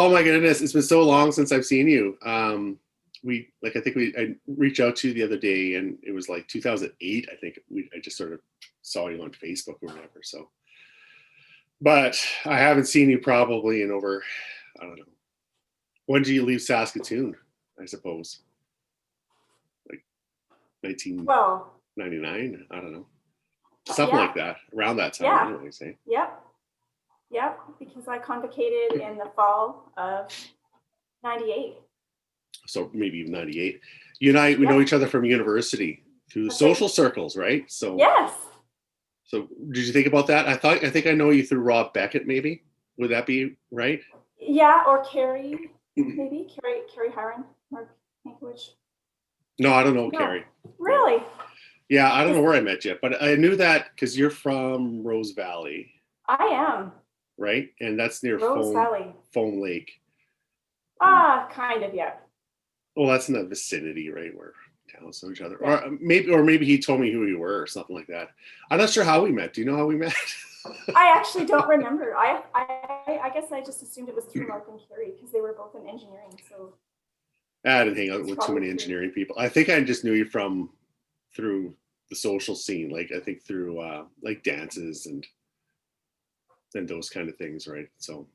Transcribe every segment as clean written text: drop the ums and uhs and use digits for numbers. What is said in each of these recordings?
Oh my goodness, it's been so long since I've seen you. I reached out to you the other day, and it was like 2008. I think I just sort of saw you on Facebook or whatever. So, but I haven't seen you probably in over, I don't know. When did you leave Saskatoon? I suppose like Well, 1999. I don't know, something like that, around that time. Yeah. Anyways, eh? Yep, because I convocated in the fall of 98. So maybe even 98. You and we know each other from university through the social circles, right? So yes. So did you think about that? I think I know you through Rob Beckett, maybe. Would that be right? Yeah, or Carrie, maybe Carrie Hiron, Mark Hankovich. No, I don't know Carrie. Really? Yeah, I don't know where I met you, but I knew that because you're from Rose Valley. I am. Right? And that's near Rose Valley. Foam Lake. Kind of, yeah. Well, that's in the vicinity, right, where towns know each other. Yeah. Or maybe he told me who you were or something like that. I'm not sure how we met. Do you know how we met? I actually don't remember. I guess I just assumed it was through Mark and Carrie because they were both in engineering. So I didn't hang out with too many engineering people. I think I just knew you through the social scene, like I think through like dances and those kind of things, right? So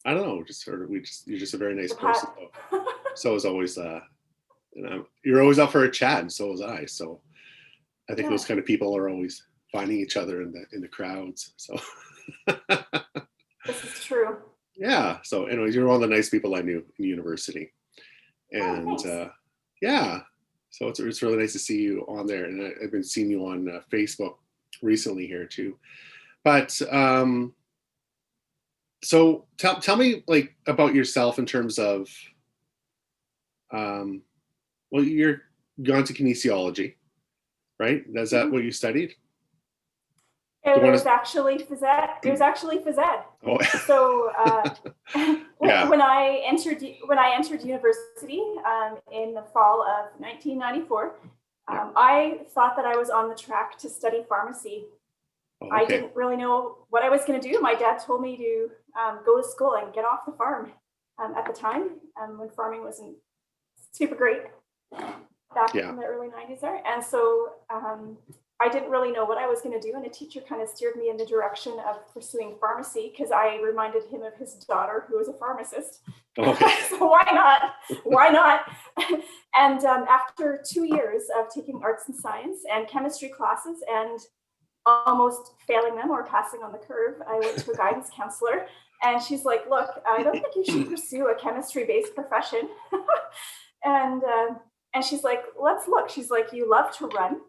I don't know. You're just a very nice person. So as always, you're always up for a chat, and so was I. So I think those kind of people are always finding each other in the crowds. So this is true. Yeah. So anyways, you're one of the nice people I knew in university, and yeah. So it's really nice to see you on there, and I've been seeing you on Facebook recently here too. But so tell me like about yourself in terms of well, you're gone to kinesiology, right? Is that what you studied? It was actually phys ed. Oh. So when I entered university in the fall of 1994, I thought that I was on the track to study pharmacy. Oh, okay. I didn't really know what I was going to do. My dad told me to go to school and get off the farm at the time when farming wasn't super great back in the early 90s there. And so I didn't really know what I was going to do. And a teacher kind of steered me in the direction of pursuing pharmacy because I reminded him of his daughter who was a pharmacist. Okay. So why not? Why not? And after 2 years of taking arts and science and chemistry classes and almost failing them or passing on the curve, I went to a guidance counselor and she's like, look, I don't think you should pursue a chemistry-based profession. And she's like, let's look. She's like, you love to run.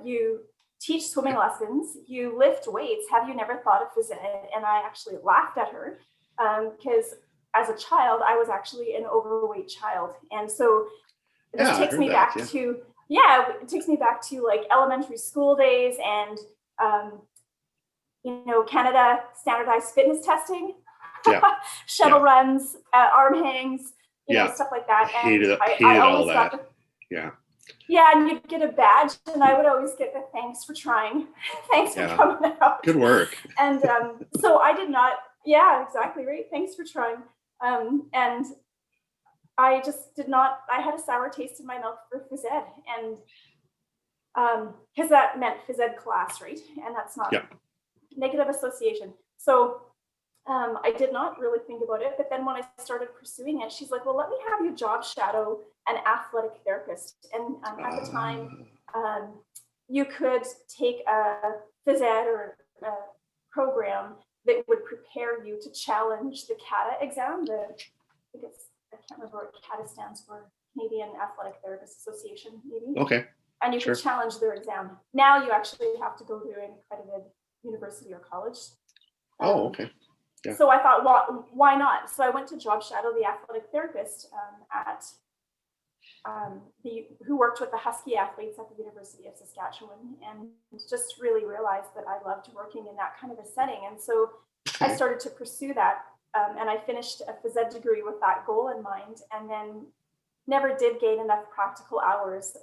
You teach swimming lessons. You lift weights. Have you never thought of phys ed? And I actually laughed at her because as a child, I was actually an overweight child. And so this takes me back to, it takes me back to like elementary school days and, Canada standardized fitness testing, shuttle runs, arm hangs, stuff like that. And I always got Yeah, and you'd get a badge, and I would always get the thanks for trying. Thanks for coming out. Good work. And so I did not, exactly right. Thanks for trying. And I just did not, I had a sour taste in my mouth for phys ed. And because that meant phys ed class, right? And that's not negative association. So I did not really think about it. But then when I started pursuing it, she's like, well, let me have you job shadow an athletic therapist. And at the time, you could take a phys ed or a program that would prepare you to challenge the CATA exam. I can't remember what CATA stands for, Canadian Athletic Therapist Association, maybe. Okay. And you could challenge their exam. Now you actually have to go to an accredited university or college. Oh, okay. Yeah. So I thought, well, why not? So I went to job shadow the athletic therapist who worked with the Husky athletes at the University of Saskatchewan, and just really realized that I loved working in that kind of a setting. And so I started to pursue that, and I finished a phys ed degree with that goal in mind, and then never did gain enough practical hours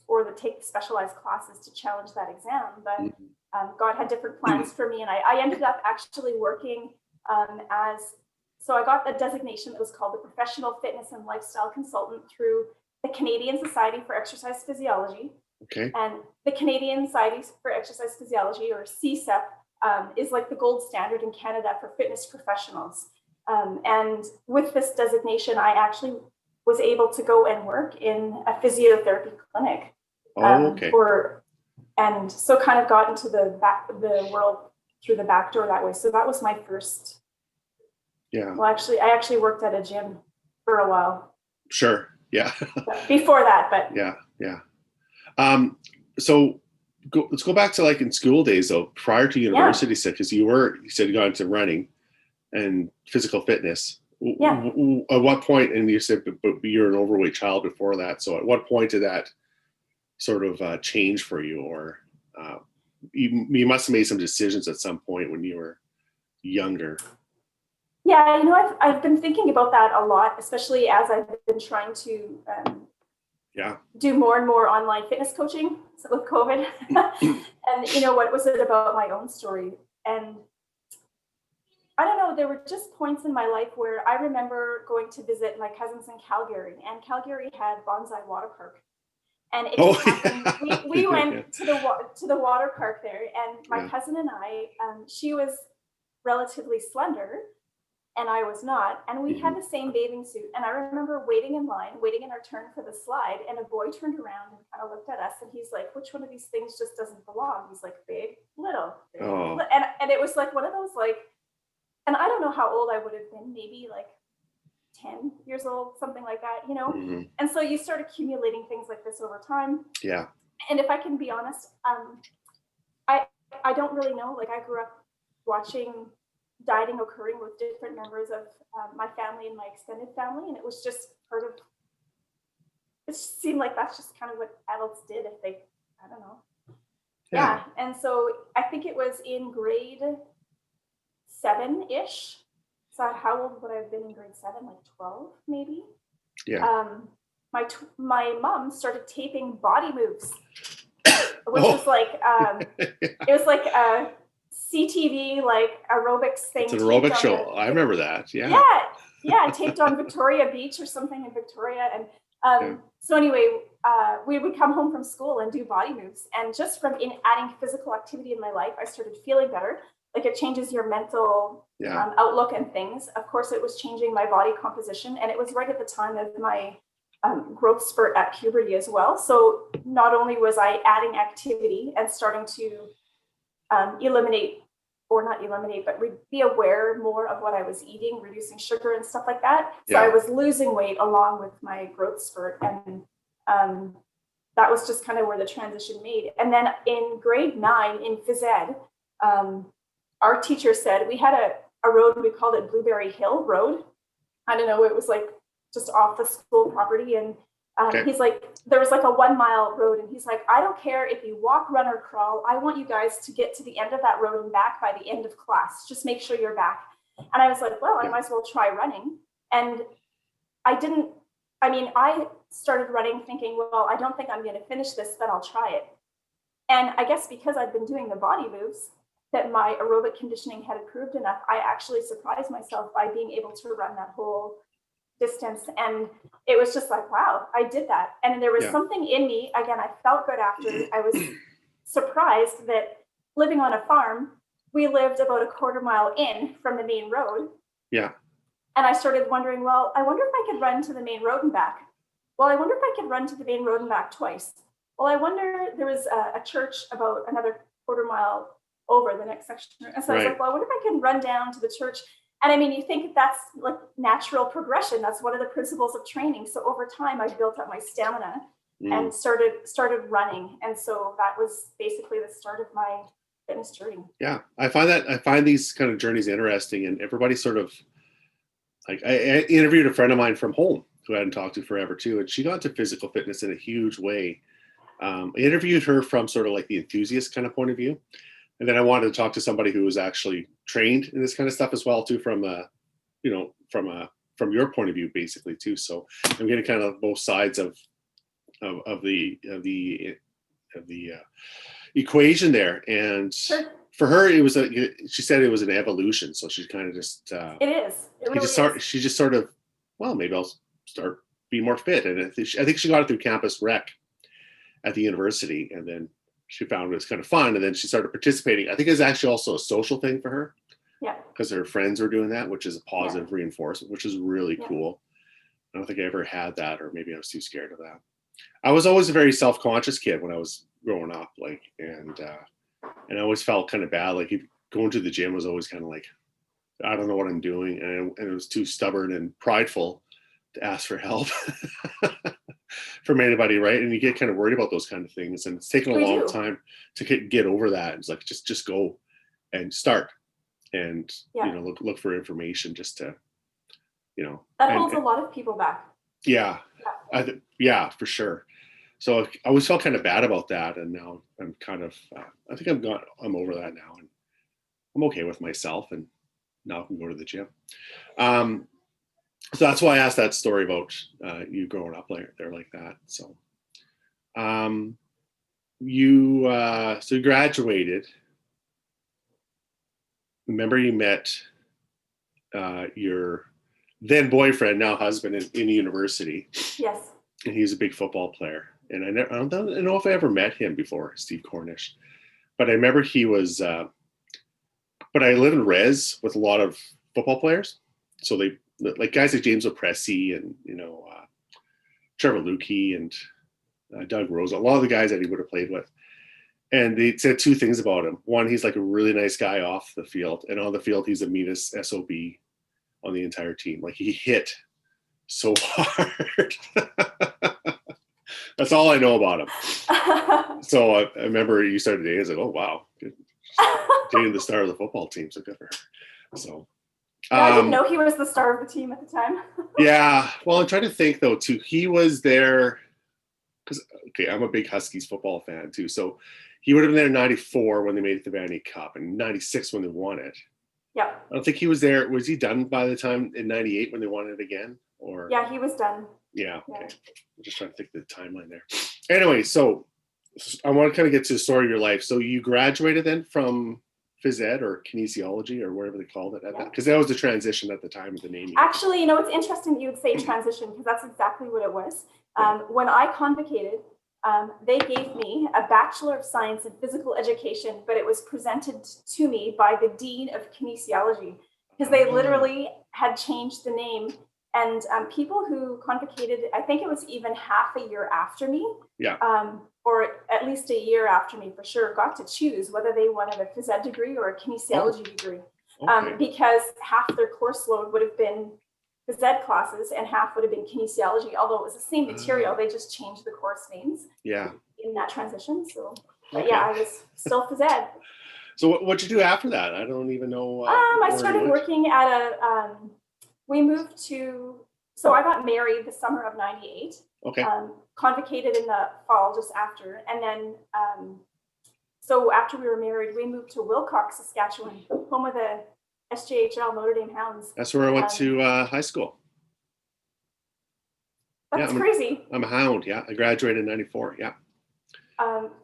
or to take specialized classes to challenge that exam. But God had different plans for me, and I ended up actually working as So I got a designation that was called the Professional Fitness and Lifestyle Consultant through the Canadian Society for Exercise Physiology. Okay. And the Canadian Society for Exercise Physiology, or CSEP, is like the gold standard in Canada for fitness professionals. And with this designation, I actually was able to go and work in a physiotherapy clinic. Okay. And so kind of got into the world through the back door that way. So that was my first. Yeah. Well, actually, I actually worked at a gym for a while. Sure. Yeah. Before that, but. Yeah. So let's go back to like in school days though, prior to university, because you said you got into running and physical fitness. Yeah. At what point, and you said but you're an overweight child before that, so at what point did that sort of change for you, or you must have made some decisions at some point when you were younger? Yeah, I've been thinking about that a lot, especially as I've been trying to do more and more online fitness coaching with COVID. And what was it about my own story? And I don't know, there were just points in my life where I remember going to visit my cousins in Calgary, and Calgary had Bonsai Water Park. And it just happened. We went to the water park there, and my cousin and I, she was relatively slender, and I was not, and we had the same bathing suit. And I remember waiting in line, waiting in our turn for the slide, and a boy turned around and kind of looked at us, and he's like, "Which one of these things just doesn't belong?" He's like, "Big, little, big, little." And it was like one of those like. And I don't know how old I would have been, maybe like 10 years old, something like that, And so you start accumulating things like this over time. Yeah. And if I can be honest, I don't really know. Like I grew up watching dieting occurring with different members of my family and my extended family. And it was just it just seemed like that's just kind of what adults did if they, I don't know. Yeah. And so I think it was in grade 7-ish. So how old would I have been in grade 7? Like 12, maybe. Yeah. My mom started taping body moves, which was like it was like a CTV like aerobics thing. It's an aerobic show. I remember that. Yeah. Yeah, taped on Victoria Beach or something in Victoria, and so anyway, we would come home from school and do body moves, and just from adding physical activity in my life, I started feeling better. Like it changes your mental outlook and things. Of course, it was changing my body composition, and it was right at the time of my growth spurt at puberty as well. So not only was I adding activity and starting to be aware more of what I was eating, reducing sugar and stuff like that. So I was losing weight along with my growth spurt, and that was just kind of where the transition made. And then in grade 9 in phys ed, our teacher said we had a road, we called it Blueberry Hill Road. I don't know, it was like just off the school property. And he's like, there was like a 1-mile road. And he's like, I don't care if you walk, run, or crawl. I want you guys to get to the end of that road and back by the end of class. Just make sure you're back. And I was like, well, I might as well try running. And I started running thinking, well, I don't think I'm going to finish this, but I'll try it. And I guess because I've been doing the body moves, that my aerobic conditioning had improved enough, I actually surprised myself by being able to run that whole distance. And it was just like, wow, I did that. And there was something in me, again, I felt good after. I was surprised that living on a farm, we lived about a quarter mile in from the main road. Yeah. And I started wondering, well, I wonder if I could run to the main road and back. Well, I wonder if I could run to the main road and back twice. Well, I wonder, there was a church about another quarter mile over the next section. And so I was like, well, I wonder if I can run down to the church. And I mean, you think that's like natural progression. That's one of the principles of training. So over time, I built up my stamina and started running. And so that was basically the start of my fitness journey. Yeah, I find these kind of journeys interesting, and everybody sort of like, I interviewed a friend of mine from home who I hadn't talked to forever too, and she got into physical fitness in a huge way. I interviewed her from sort of like the enthusiast kind of point of view. And then I wanted to talk to somebody who was actually trained in this kind of stuff as well too, from your point of view, basically too. So I'm getting kind of both sides of the equation there. And for her, it was she said it was an evolution. So she kind of just, it is. It really is. she just sort of, well, maybe I'll start being more fit. And I think she got it through campus rec at the university. And then she found it was kind of fun. And then she started participating. I think it's actually also a social thing for her. Yeah. Because her friends were doing that, which is a positive reinforcement, which is really cool. I don't think I ever had that, or maybe I was too scared of that. I was always a very self-conscious kid when I was growing up, like, and I always felt kind of bad. Like going to the gym was always kind of like, I don't know what I'm doing. And it was too stubborn and prideful to ask for help from anybody. Right. And you get kind of worried about those kind of things. And it's taken a long time to get over that. It's like, just go and start and, look for information just to, that holds a lot of people back. Yeah. Yeah, for sure. So I always felt kind of bad about that. And now I'm kind of, I think I'm over that now, and I'm okay with myself, and now I can go to the gym. So that's why I asked that story about you growing up there like that. So you graduated. Remember you met your then boyfriend, now husband, in university. Yes. And he's a big football player. And I don't know if I ever met him before, Steve Cornish. But I remember he was, but I live in res with a lot of football players. So they, like guys like James Opresi and, Trevor Lukey and Doug Rose, a lot of the guys that he would have played with. And they said two things about him. One, he's like a really nice guy off the field. And on the field, he's the meanest SOB on the entire team. Like he hit so hard. That's all I know about him. So I remember you started dating. I was like, oh wow, dating the star of the football team. So good for her. So I didn't know he was the star of the team at the time. Yeah. Well, I'm trying to think though too. He was there because I'm a big Huskies football fan too. So he would have been there in '94 when they made it to the Vanier Cup, and '96 when they won it. Yeah. I don't think he was there. Was he done by the time in '98 when they won it again? Or yeah, he was done. Yeah. Okay. I'm just trying to think of the timeline there. Anyway, so I want to kind of get to the story of your life. So you graduated then from phys ed or kinesiology or whatever they called it at that, because that was the transition at the time of the naming. Actually, it's interesting that you would say transition, because that's exactly what it was. When I convocated, they gave me a Bachelor of Science in Physical Education, but it was presented to me by the Dean of Kinesiology, because they literally had changed the name. And people who convocated, I think it was even half a year after me, or at least a year after me for sure, got to choose whether they wanted a phys ed degree or a kinesiology degree, because half their course load would have been phys ed classes and half would have been kinesiology, although it was the same material. They just changed the course names in that transition. So, but I was still phys ed. So what'd you do after that? I don't even know. I started working at we moved to, so I got married the summer of '98. Okay. Convocated in the fall just after. And then, so after we were married, we moved to Wilcox, Saskatchewan, home of the SJHL Notre Dame Hounds. That's where I went to high school. That's crazy. I'm a Hound. Yeah. I graduated in '94. Yeah.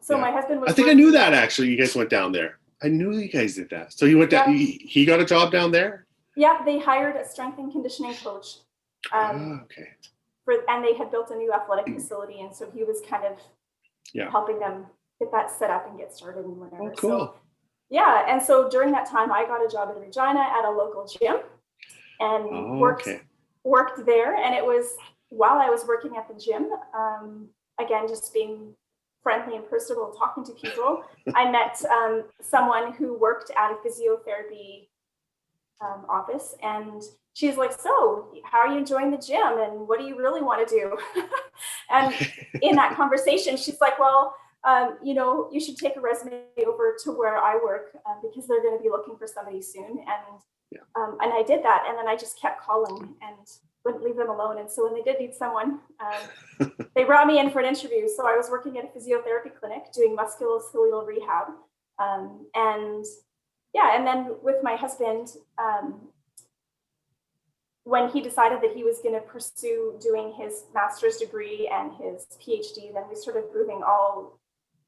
So my husband was. I think I knew that actually. You guys went down there. I knew you guys did that. So he went down, he got a job down there? Yeah, they hired a strength and conditioning coach. Okay. And they had built a new athletic facility, and so he was kind of helping them get that set up and get started and whatever. Oh, cool. So, and so during that time, I got a job in Regina at a local gym, and worked there. And it was while I was working at the gym, again, just being friendly and personable, talking to people, I met someone who worked at a physiotherapy office, and she's like, so how are you enjoying the gym and what do you really want to do? And in that conversation, she's like, well, you should take a resume over to where I work because they're going to be looking for somebody soon. And I did that. And then I just kept calling and wouldn't leave them alone. And so when they did need someone, they brought me in for an interview. So I was working at a physiotherapy clinic doing musculoskeletal rehab. And then with my husband, when he decided that he was going to pursue doing his master's degree and his PhD, then we started moving all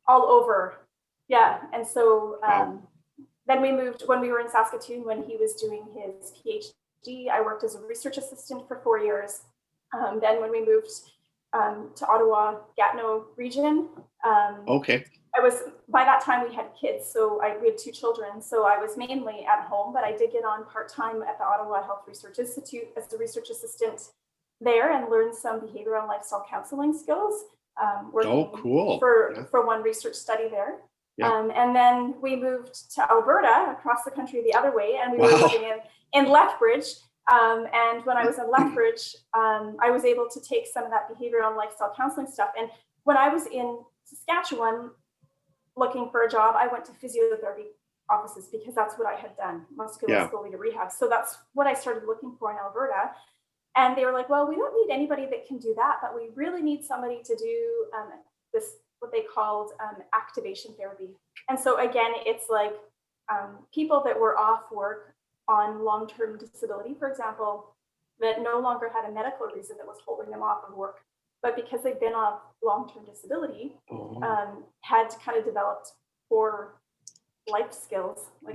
over. Yeah. And so then we moved when we were in Saskatoon when he was doing his PhD. I worked as a research assistant for 4 years. Then when we moved to Ottawa, Gatineau region, Okay. I was, by that time we had kids, so we had 2 children, so I was mainly at home, but I did get on part-time at the Ottawa Health Research Institute as a research assistant there and learned some behavioral and lifestyle counseling skills, working cool. for one research study there. Yeah. And then we moved to Alberta, across the country the other way, and we were living in Lethbridge. And when I was in Lethbridge, I was able to take some of that behavioral and lifestyle counseling stuff. And when I was in Saskatchewan looking for a job, I went to physiotherapy offices because that's what I had done, musculoskeletal rehab. So that's what I started looking for in Alberta. And they were like, well, we don't need anybody that can do that, but we really need somebody to do this, what they called activation therapy. And so again, it's like people that were off work on long-term disability, for example, that no longer had a medical reason that was holding them off of work, but because they've been off long-term disability, had kind of developed poor life skills. Like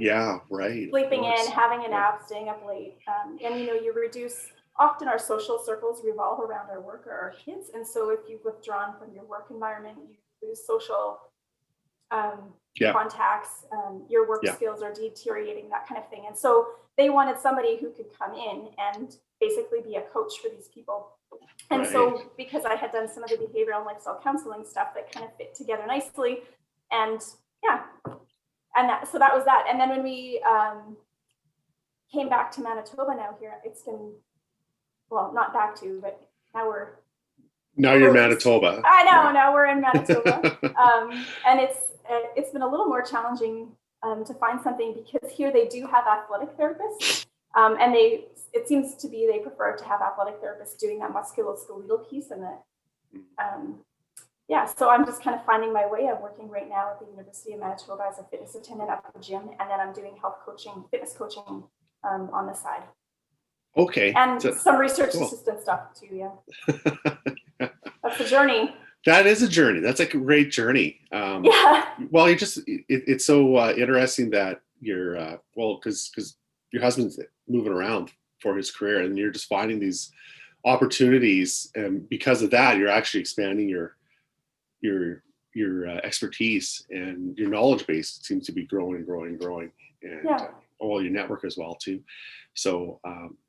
sleeping in, having a nap, staying up late. And you reduce, often our social circles revolve around our work or our kids. And so if you've withdrawn from your work environment, you lose social contacts, your work skills are deteriorating, that kind of thing. And so they wanted somebody who could come in and basically be a coach for these people. And so because I had done some of the behavioral and lifestyle counseling stuff that kind of fit together nicely, and so that was that. And then when we came back to Manitoba now here, it's been, well, not back to, but now you're in Manitoba. I know, now we're in Manitoba. And it's been a little more challenging to find something because here they do have athletic therapists. And it seems to be they prefer to have athletic therapists doing that musculoskeletal piece and so I'm just kind of finding my way. I'm working right now at the University of Manitoba as a fitness attendant at the gym, and then I'm doing fitness coaching on the side. Okay. And some research assistant stuff too, That's a journey. That is a journey. That's like a great journey. Well, it's so interesting that you're, because your husband's moving around for his career and you're just finding these opportunities. And because of that, you're actually expanding your expertise, and your knowledge base seems to be growing. And your network as well too. So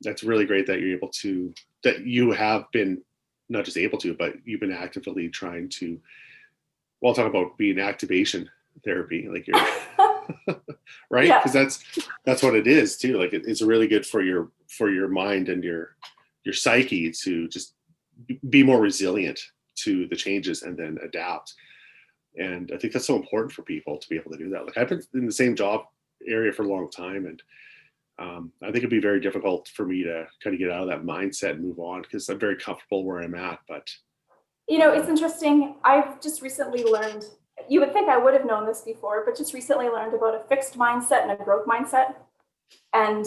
that's really great that you have been not just able to, but you've been actively trying to, talk about being activation therapy, like you're right? Because that's what it is too. Like it's really good for your mind and your psyche to just be more resilient to the changes and then adapt. And I think that's so important for people to be able to do that. Like I've been in the same job area for a long time, and I think it'd be very difficult for me to kind of get out of that mindset and move on because I'm very comfortable where I'm at. But it's interesting. I've just recently learned, you would think I would have known this before, but just recently learned about a fixed mindset and a growth mindset, and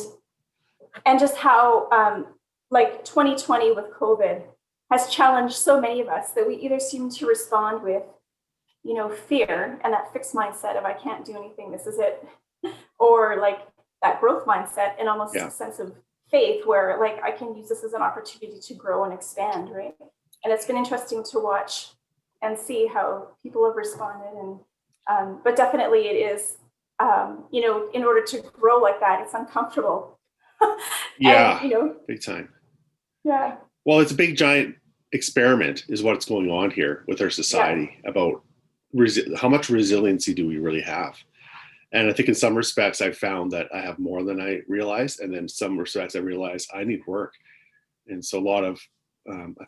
just how like 2020 with COVID has challenged so many of us that we either seem to respond with fear and that fixed mindset of I can't do anything, this is it, or like that growth mindset and almost a sense of faith where like I can use this as an opportunity to grow and expand, right? And it's been interesting to watch and see how people have responded. And but definitely it is in order to grow like that, it's uncomfortable. Big time. Well, it's a big giant experiment is what's going on here with our society about how much resiliency do we really have. And I think in some respects, I found that I have more than I realized. And then some respects, I realized I need work. And so I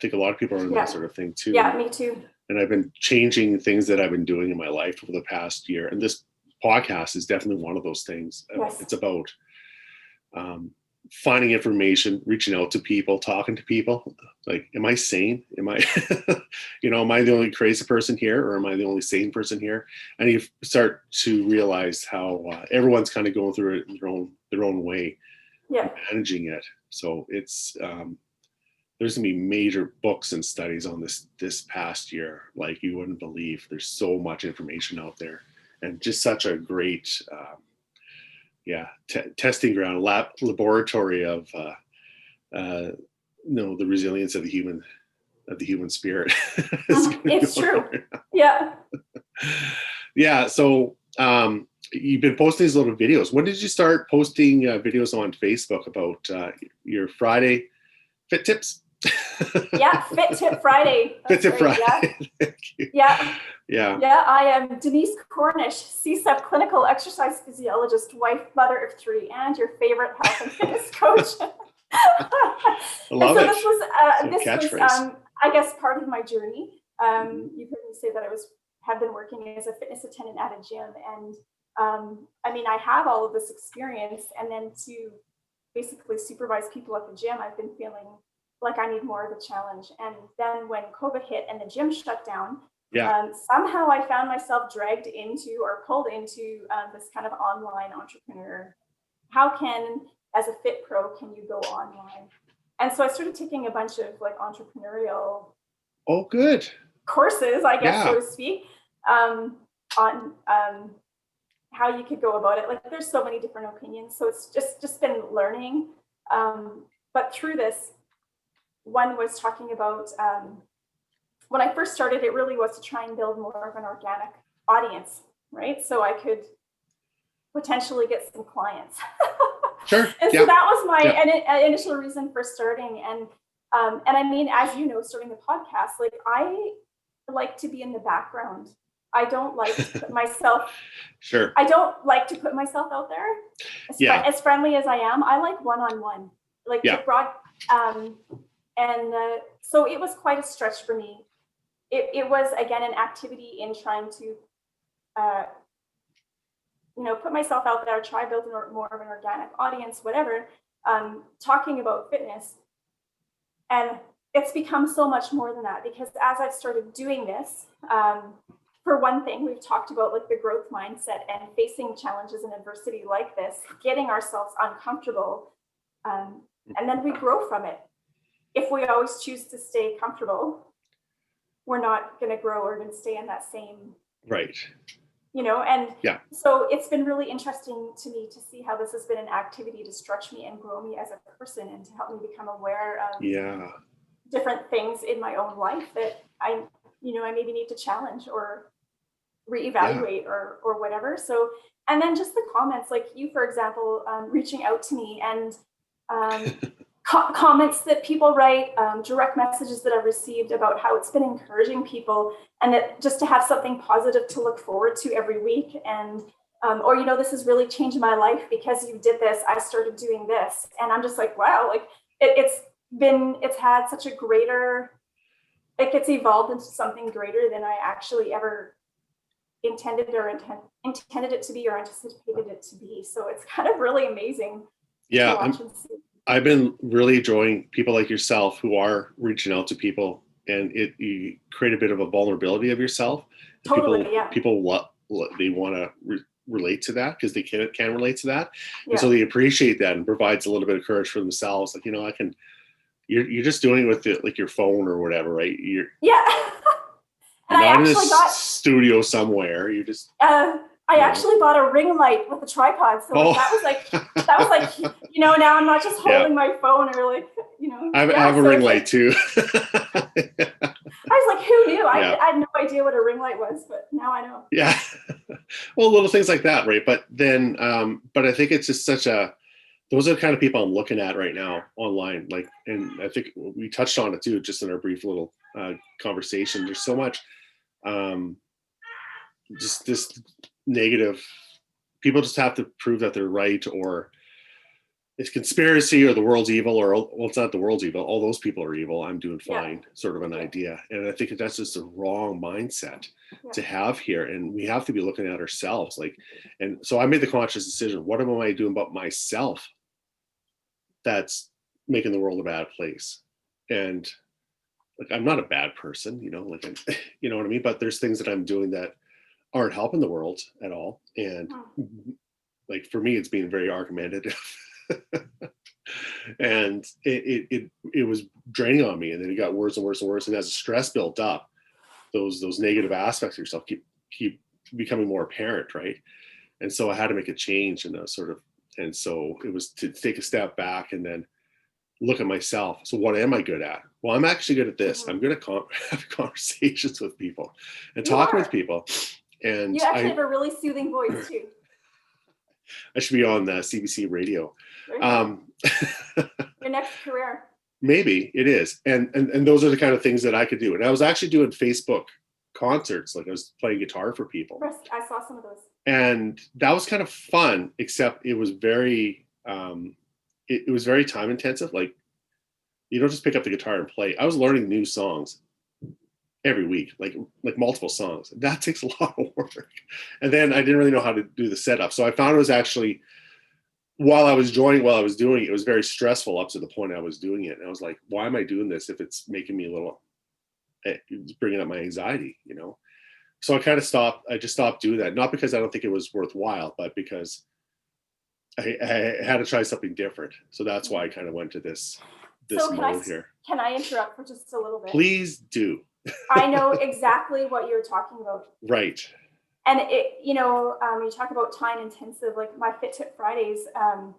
think a lot of people are in that sort of thing too. Yeah, me too. And I've been changing things that I've been doing in my life over the past year. And this podcast is definitely one of those things. Yes. It's about finding information, reaching out to people, talking to people. Like, am I sane? Am I, am I the only crazy person here, or am I the only sane person here? And you start to realize how everyone's kind of going through it in their own way, managing it. So it's there's gonna be major books and studies on this past year, like you wouldn't believe. There's so much information out there, and just such a great testing ground, laboratory of the resilience of the human spirit. It's true. Yeah. Yeah. So you've been posting these little videos. When did you start posting videos on Facebook about your Friday fit tips? Yeah, Fit Tip Friday. Fit Tip Friday. Yeah. Thank you. Yeah. Yeah. Yeah, I am Denise Cornish, CSEP clinical exercise physiologist, wife, mother of 3, and your favorite health and fitness coach. I love it. This was I guess part of my journey. You've heard me say that have been working as a fitness attendant at a gym, and I mean, I have all of this experience, and then to basically supervise people at the gym, I've been feeling like I need more of a challenge. And then when COVID hit and the gym shut down, somehow I found myself dragged into or pulled into this kind of online entrepreneur. How can, as a fit pro, can you go online? And so I started taking a bunch of like entrepreneurial good courses, I guess, so to speak, on how you could go about it. Like there's so many different opinions. So it's just been learning. But through this, one was talking about, when I first started, it really was to try and build more of an organic audience, right? So I could potentially get some clients. Sure. And so that was my initial reason for starting. And I mean, as you know, starting the podcast, like I like to be in the background. I don't like to put myself. Sure. I don't like to put myself out there. As friendly as I am, I like one-on-one, like to broad. So it was quite a stretch for me. It was again an activity in trying to, put myself out there, try building more of an organic audience, whatever. Talking about fitness, and it's become so much more than that, because as I've started doing this, for one thing, we've talked about like the growth mindset and facing challenges and adversity like this, getting ourselves uncomfortable, and then we grow from it. If we always choose to stay comfortable, we're not going to grow. We're going to stay in that same, right. So it's been really interesting to me to see how this has been an activity to stretch me and grow me as a person, and to help me become aware of different things in my own life that I maybe need to challenge or reevaluate or whatever. So, and then just the comments, like you, for example, reaching out to me, and comments that people write, direct messages that I've received about how it's been encouraging people, and that just to have something positive to look forward to every week. And, or, this has really changed my life because you did this, I started doing this. And I'm just like, wow, like it's had such a greater, it's evolved into something greater than I actually ever intended it to be or anticipated it to be. So it's kind of really amazing. Yeah. I've been really enjoying people like yourself who are reaching out to people, and you create a bit of a vulnerability of yourself. Totally, people they want to relate to that because they can relate to that, and so they appreciate that, and provides a little bit of courage for themselves. Like I can. You're just doing it with like your phone or whatever, right? You're not in a studio somewhere. You just. I actually bought a ring light with a tripod, so that was like, now I'm not just holding my phone or like, I have a ring light too. I was like, who knew? I had no idea what a ring light was, but now I know. Yeah. Well, little things like that, right? But then, but I think it's just those are the kind of people I'm looking at right now online. Like, and I think we touched on it too, just in our brief little conversation. There's so much, just this negative. People just have to prove that they're right, or it's conspiracy, or the world's evil, or well, it's not the world's evil. All those people are evil. I'm doing fine, sort of an idea. And I think that's just a wrong mindset to have here. And we have to be looking at ourselves. And so I made the conscious decision: what am I doing about myself that's making the world a bad place? And like, I'm not a bad person, you know what I mean? But there's things that I'm doing that aren't helping the world at all. And like, for me, it's being very argumentative. And it was draining on me, and then it got worse and worse and worse. And as the stress built up, those negative aspects of yourself keep becoming more apparent, right? And so I had to make a change in a sort of And so it was to take a step back and then look at myself. So what am I good at? Well, I'm actually good at this. I'm good at having conversations with people and talking with people. And you actually have a really soothing voice too. I should be on the CBC radio. Your next career. Maybe it is. And those are the kind of things that I could do. And I was actually doing Facebook concerts. Like I was playing guitar for people. I saw some of those. And that was kind of fun, except it was very, it was very time intensive. Like you don't just pick up the guitar and play. I was learning new songs every week, like multiple songs. That takes a lot of work. And then I didn't really know how to do the setup. So I found it was actually, while I was doing it, it was very stressful up to the point I was doing it. And I was like, why am I doing this if it's making me it's bringing up my anxiety, you know? So I just stopped doing that. Not because I don't think it was worthwhile, but because I had to try something different. So that's why I kind of went to this mode here. Can I interrupt for just a little bit? Please do. I know exactly what you're talking about. Right. And you talk about time intensive, like my Fit Tip Fridays, I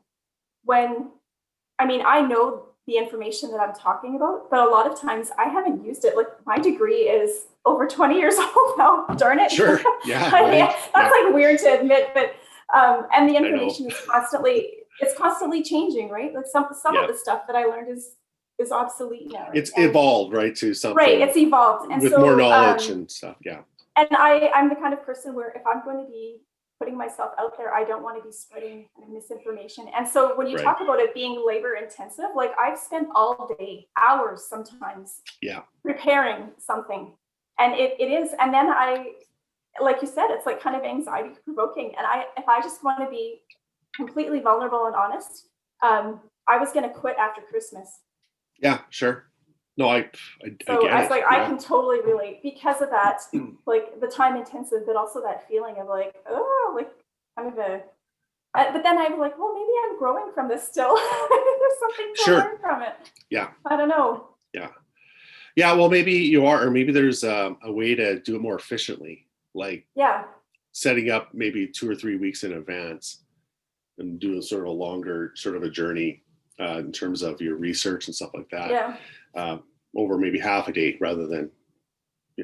know the information that I'm talking about, but a lot of times I haven't used it. Like my degree is over 20 years old now, darn it. Sure, yeah. That's like weird to admit, but, and the information is constantly changing, right? Like some of the stuff that I learned is obsolete now. It's evolved, right, to something. Right, it's evolved. And with more knowledge and stuff, yeah. And I'm the kind of person where if I'm going to be putting myself out there, I don't want to be spreading misinformation. And so when you talk about it being labor intensive, like I've spent all day, hours sometimes, preparing something. And it is, and then like you said, it's like kind of anxiety provoking. And if I just want to be completely vulnerable and honest, I was going to quit after Christmas. Yeah, sure. No, I get it. I can totally relate because of that, like the time intensive, but also that feeling of like, oh, like kind of but then I'm like, well, maybe I'm growing from this still. There's something to learn from it. Yeah. I don't know. Yeah. Yeah. Well, maybe you are, or maybe there's a way to do it more efficiently, like setting up maybe 2 or 3 weeks in advance and doing sort of a longer sort of a journey in terms of your research and stuff like that. Yeah. Over maybe half a day rather than,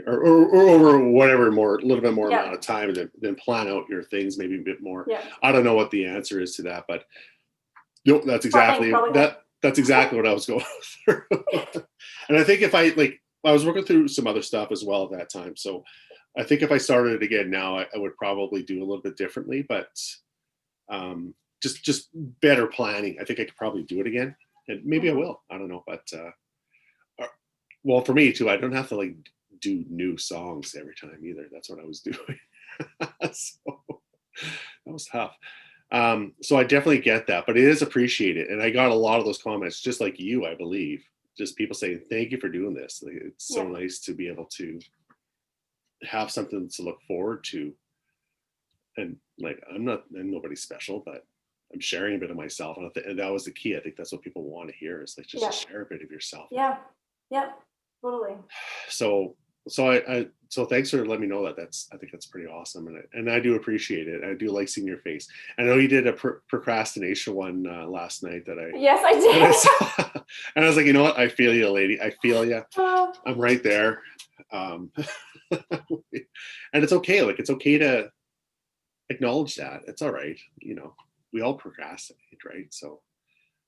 or over whatever a little bit more amount of time, and then plan out your things maybe a bit more. Yeah. I don't know what the answer is to that, but that's exactly that's exactly what I was going through. And I think if I was working through some other stuff as well at that time. So I think if I started it again now, I would probably do a little bit differently, but just better planning. I think I could probably do it again, and maybe I will. I don't know, but well, for me too, I don't have to do new songs every time either. That's what I was doing. So that was tough. So I definitely get that, but it is appreciated, and I got a lot of those comments, just like you, I believe. Just people saying, "Thank you for doing this." It's so nice to be able to have something to look forward to. And I'm nobody special, but I'm sharing a bit of myself, and that was the key. I think that's what people want to hear, is just share a bit of yourself. Yeah, totally. So thanks for letting me know that. I think that's pretty awesome, and I do appreciate it. I do like seeing your face. I know you did a procrastination one last night that I. Yes, I did. And I was like, you know what? I feel you, lady. I feel you. I'm right there. And it's okay. It's okay to acknowledge that. It's all right. We all procrastinate, right? So,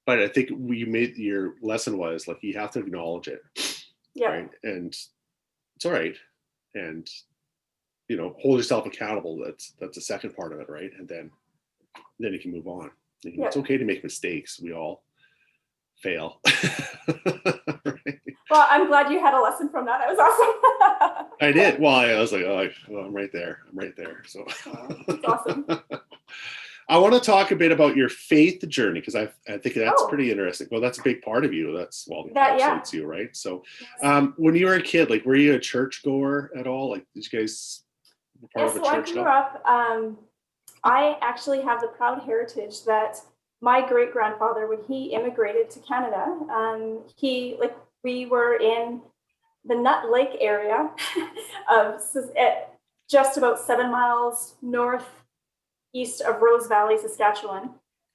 but I think your lesson was you have to acknowledge it. Yeah. Right. And it's all right. And, hold yourself accountable. That's the second part of it. Right. And then you can move on. It's okay to make mistakes. We all fail. Right? Well, I'm glad you had a lesson from that. That was awesome. I did. Well, I was like, I'm right there. I'm right there. So that's awesome. I want to talk a bit about your faith journey, because I think that's pretty interesting. Well, that's a big part of you. That's encapsulates you, right? So, when you were a kid, were you a churchgoer at all? Did you guys part of a church? I grew up. I actually have the proud heritage that my great grandfather, when he immigrated to Canada, we were in the Nut Lake area of just about 7 miles northeast of Rose Valley, Saskatchewan.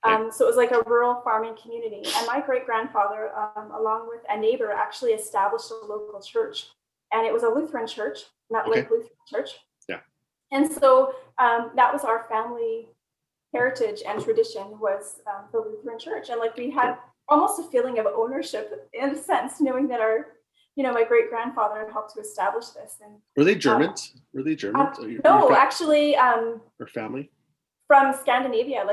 So it was like a rural farming community. And my great-grandfather, along with a neighbor, actually established a local church. And it was a Lutheran church, not like Lutheran church. Yeah. And so that was our family heritage and tradition, was the Lutheran church. And like we had almost a feeling of ownership in a sense, knowing that my great-grandfather had helped to establish this. And were they Germans? No, actually. Or family? From Scandinavia,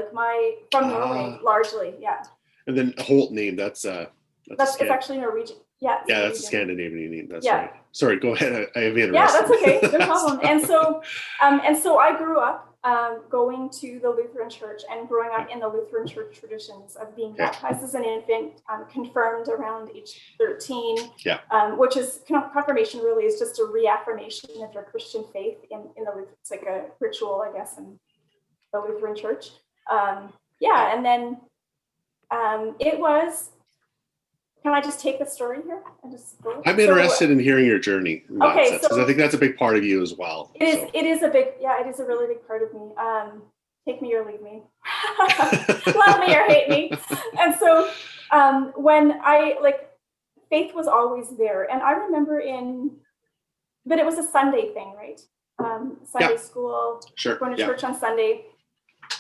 from Norway, largely, yeah. And then a Holt name, it's actually Norwegian. Yeah. Yeah, that's a Scandinavian name. That's right. Sorry, go ahead. I have interrupted. Yeah, that's okay. No problem. And so I grew up going to the Lutheran church and growing up in the Lutheran church traditions of being baptized as an infant, confirmed around age 13. Yeah. Which is confirmation really is just a reaffirmation of your Christian faith in the Lutheran. It's like a ritual, I guess, in the Lutheran church. And then it was. Can I just take the story here and just go? I'm interested in hearing your journey. Okay, because I think that's a big part of you as well. It is. It is a really big part of me. Take me or leave me, love me or hate me. And so when faith was always there, and I remember but it was a Sunday thing, right? Sunday school, going to church on Sunday.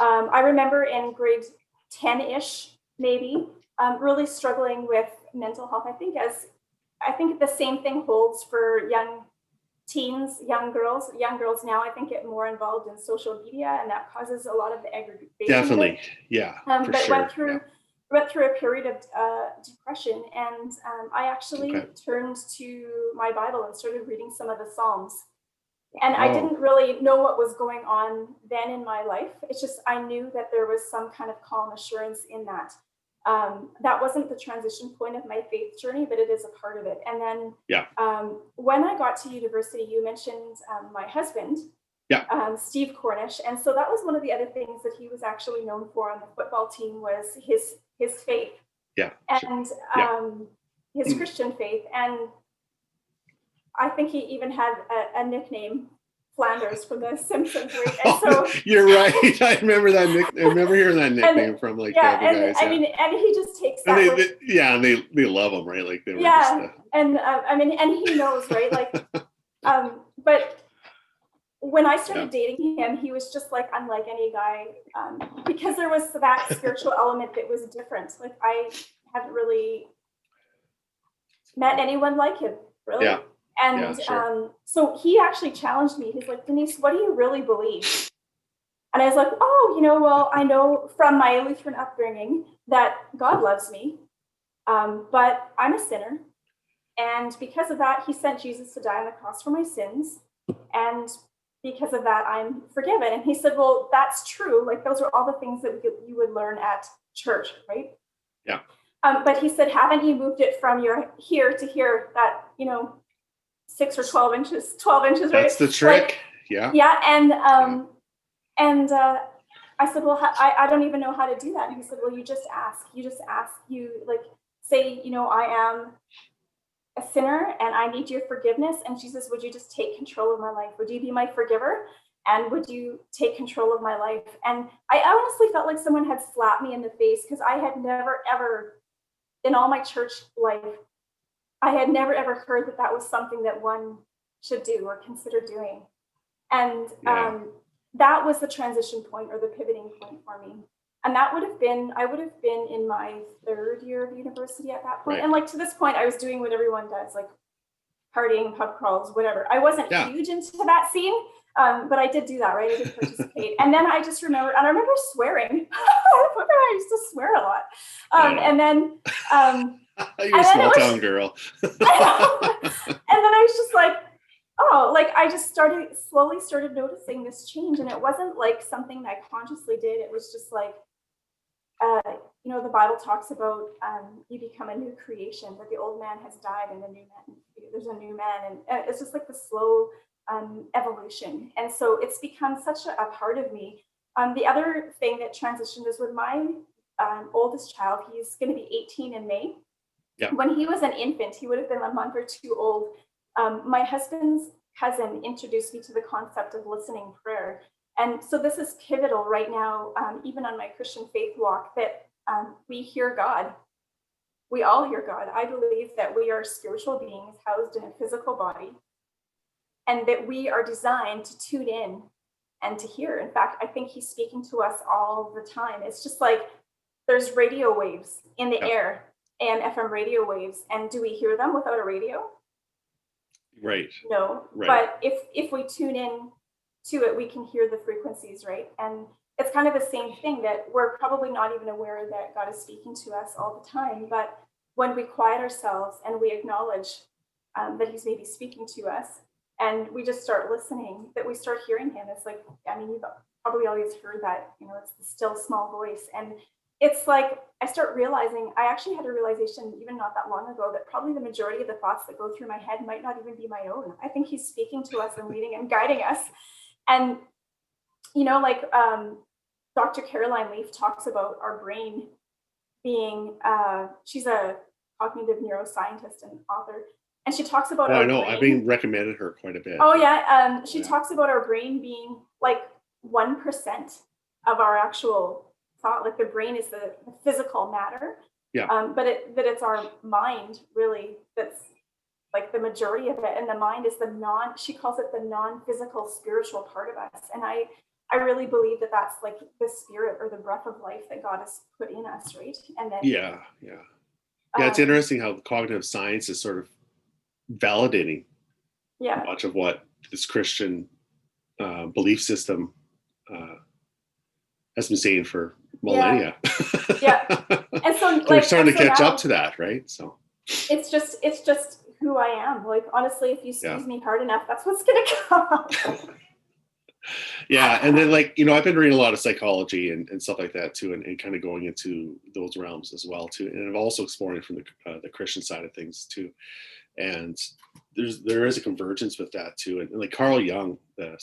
I remember in grade 10-ish, maybe, really struggling with mental health. I think the same thing holds for young teens, young girls. Young girls now, I think, get more involved in social media, and that causes a lot of the aggravation. Definitely, yeah. But sure. went through a period of depression, and I actually turned to my Bible and started reading some of the Psalms. And I didn't really know what was going on then in my life. It's just I knew that there was some kind of calm assurance in that. That wasn't the transition point of my faith journey, but it is a part of it. And then when I got to university, you mentioned my husband, Steve Cornish. And so that was one of the other things that he was actually known for on the football team was his faith and his Christian faith. And I think he even had a nickname, Flanders, from The Simpsons. Right? And so you're right. I remember that nickname. I remember hearing that nickname from the guys. I mean, and he just takes that. And they love him, right? Like they were and he knows, right? Like, but when I started dating him, he was just like unlike any guy, because there was that spiritual element that was different. Like I hadn't really met anyone like him, really. Yeah. And so he actually challenged me. He's like, Denise, what do you really believe? And I was like, well, I know from my Lutheran upbringing that God loves me, but I'm a sinner. And because of that, he sent Jesus to die on the cross for my sins. And because of that, I'm forgiven. And he said, well, that's true. Like those are all the things that you would learn at church, right? Yeah. But he said, haven't you moved it from your here to here, that, 6 or 12 inches, right? That's the trick. Yeah. And I said, well, I don't even know how to do that. And he said, well, you just ask, you like say, I am a sinner and I need your forgiveness. And Jesus, would you just take control of my life? Would you be my forgiver? And would you take control of my life? And I honestly felt like someone had slapped me in the face, because I had never, ever in all my church life, I had never, ever heard that was something that one should do or consider doing. And that was the transition point or the pivoting point for me. And I would have been in my 3rd year of university at that point. Right. And like to this point, I was doing what everyone does, like partying, pub crawls, whatever. I wasn't huge into that scene, but I did do that, right? I did participate. And then I just remember swearing. I used to swear a lot. And then... You're a small town girl. And then I was just like, I just slowly started noticing this change. And it wasn't like something that I consciously did. It was just like, the Bible talks about you become a new creation, that the old man has died and there's a new man. And it's just like the slow evolution. And so it's become such a part of me. The other thing that transitioned is with my oldest child. He's going to be 18 in May. Yeah. When he was an infant, he would have been a month or two old. My husband's cousin introduced me to the concept of listening prayer. And so this is pivotal right now, even on my Christian faith walk, that we hear God. We all hear God. I believe that we are spiritual beings housed in a physical body, and that we are designed to tune in and to hear. In fact, I think he's speaking to us all the time. It's just like there's radio waves in the air, AM, FM radio waves. And do we hear them without a radio? Right. No. Right. But if we tune in to it, we can hear the frequencies, right? And it's kind of the same thing, that we're probably not even aware that God is speaking to us all the time. But when we quiet ourselves and we acknowledge that he's maybe speaking to us, and we just start listening, that we start hearing him. It's like, I mean, you've probably always heard that, it's the still small voice. And it's like, I start realizing, I actually had a realization even not that long ago, that probably the majority of the thoughts that go through my head might not even be my own. I think he's speaking to us and leading and guiding us. And, like Dr. Caroline Leaf talks about our brain being, she's a cognitive neuroscientist and author. And she talks about our I know. brain. I've been recommended her quite a bit. Oh, yeah. She talks about our brain being like 1% of our actual thought. Like the brain is the physical matter. Yeah. But it's our mind, really, that's like the majority of it. And the mind is she calls it the non-physical spiritual part of us. And I really believe that that's like the spirit or the breath of life that God has put in us, right? And then Yeah. It's interesting how cognitive science is sort of validating much of what this Christian belief system has been saying for millennia. Yeah. And so we're starting to catch up to that, right? So it's just who I am. Like, honestly, if you squeeze me hard enough, that's what's gonna come. Yeah. And then I've been reading a lot of psychology and stuff like that too, and kind of going into those realms as well too. And I'm also exploring from the Christian side of things too. And there is a convergence with that too. And like Carl Jung, the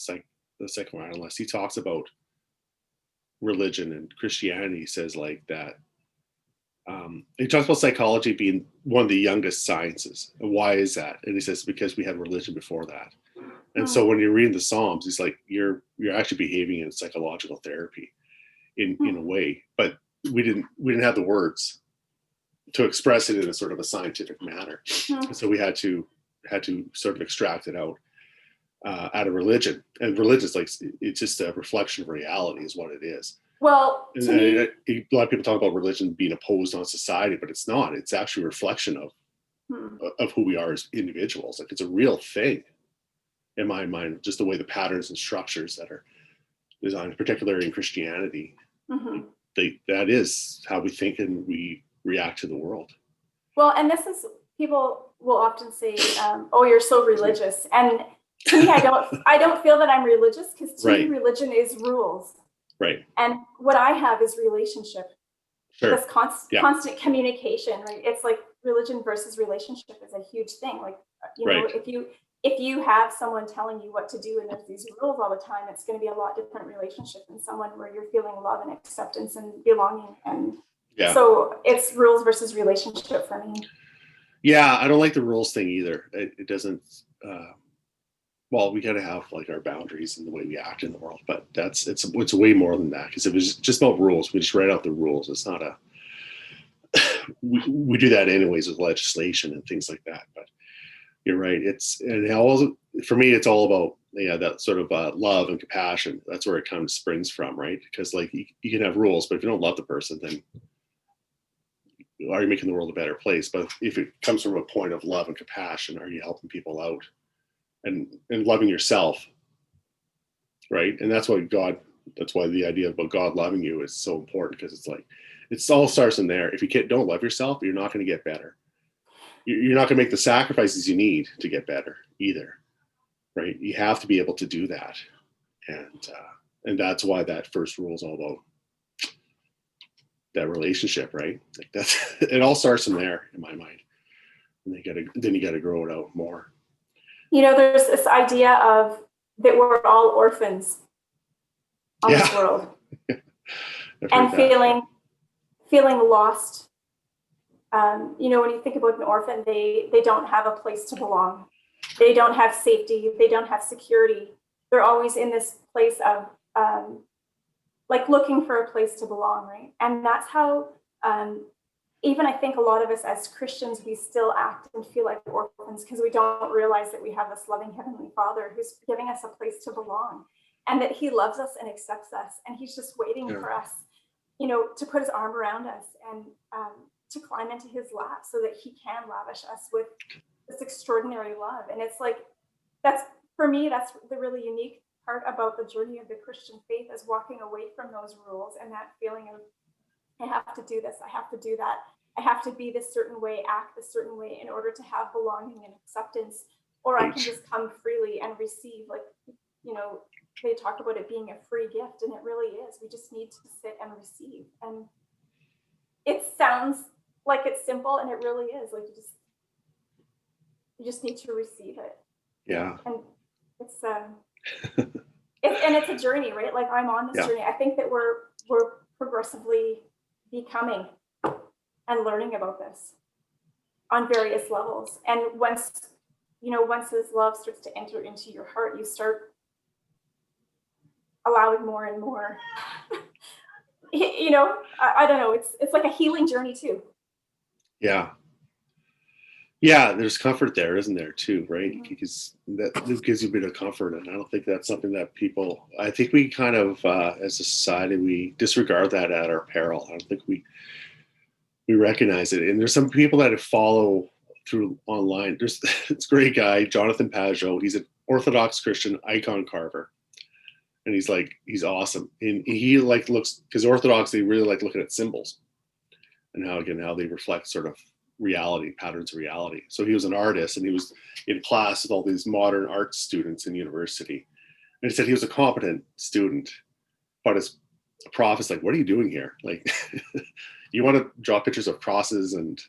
psychoanalyst, he talks about religion and Christianity. He says like that. He talks about psychology being one of the youngest sciences. And why is that? And he says, because we had religion before that. And so when you're reading the Psalms, he's like, you're actually behaving in psychological therapy in a way, but we didn't have the words to express it in a sort of a scientific manner. And so we had to sort of extract it out of religion. And religion is like, it's just a reflection of reality is what it is. Well, a lot of people talk about religion being opposed on society, but it's not. It's actually a reflection of who we are as individuals. Like, it's a real thing in my mind, just the way the patterns and structures that are designed, particularly in Christianity, that is how we think and we react to the world. Well, and this is, people will often say, oh, you're so religious. And to me, I don't feel that I'm religious, because to me, religion is rules. Right. And what I have is relationship. Sure. This constant communication, right? It's like religion versus relationship is a huge thing. Like, know, if you have someone telling you what to do and there's these rules all the time, it's going to be a lot different relationship than someone where you're feeling love and acceptance and belonging. And so it's rules versus relationship for me. Yeah, I don't like the rules thing either. It doesn't. We got to have like our boundaries and the way we act in the world, but it's way more than that, because it was just about rules. We just write out the rules. It's not we do that anyways with legislation and things like that. But you're right. For me, it's all about that sort of love and compassion. That's where it kind of springs from, right? Because like you can have rules, but if you don't love the person, then are you making the world a better place? But if it comes from a point of love and compassion, are you helping people out and loving yourself, right? And that's why the idea about God loving you is so important, because it's like, it all starts in there. If you don't love yourself, you're not going to get better. You're not going to make the sacrifices you need to get better either, right? You have to be able to do that. And that's why that first rule is all about that relationship, right? Like it all starts in there in my mind. And then you got to grow it out more. There's this idea of that we're all orphans on this world. And feeling lost. When you think about an orphan, they don't have a place to belong. They don't have safety. They don't have security. They're always in this place of like looking for a place to belong, right? And that's how even I think a lot of us as Christians, we still act and feel like orphans because we don't realize that we have this loving Heavenly Father who's giving us a place to belong, and that He loves us and accepts us, and He's just waiting for us, you know, to put His arm around us and to climb into His lap so that He can lavish us with this extraordinary love. And it's like, that's, for me, that's the really unique part about the journey of the Christian faith, is walking away from those rules and that feeling of, I have to do this, I have to do that, I have to be this certain way, act this certain way in order to have belonging and acceptance, or I can just come freely and receive. Like, you know, they talk about it being a free gift, and it really is. We just need to sit and receive. And it sounds like it's simple, and it really is. Like, you just need to receive it. Yeah. And it's it's a journey, right? Like, I'm on this journey. I think that we're progressively becoming and learning about this on various levels. And once this love starts to enter into your heart, you start allowing more and more. You know, I don't know. It's like a healing journey too. Yeah. Yeah, there's comfort there, isn't there, too, right? Mm-hmm. Because that gives you a bit of comfort, and I don't think that's something that people, I think we kind of, as a society, we disregard that at our peril. I don't think we recognize it. And there's some people that follow through online. There's this great guy, Jonathan Pajot. He's an Orthodox Christian icon carver. And he's awesome. And he looks, because Orthodox, they really like looking at symbols and how they reflect sort of reality, patterns of reality. So he was an artist, and he was in class with all these modern art students in university. And he said he was a competent student, but his prof is like, what are you doing here? Like, you want to draw pictures of crosses and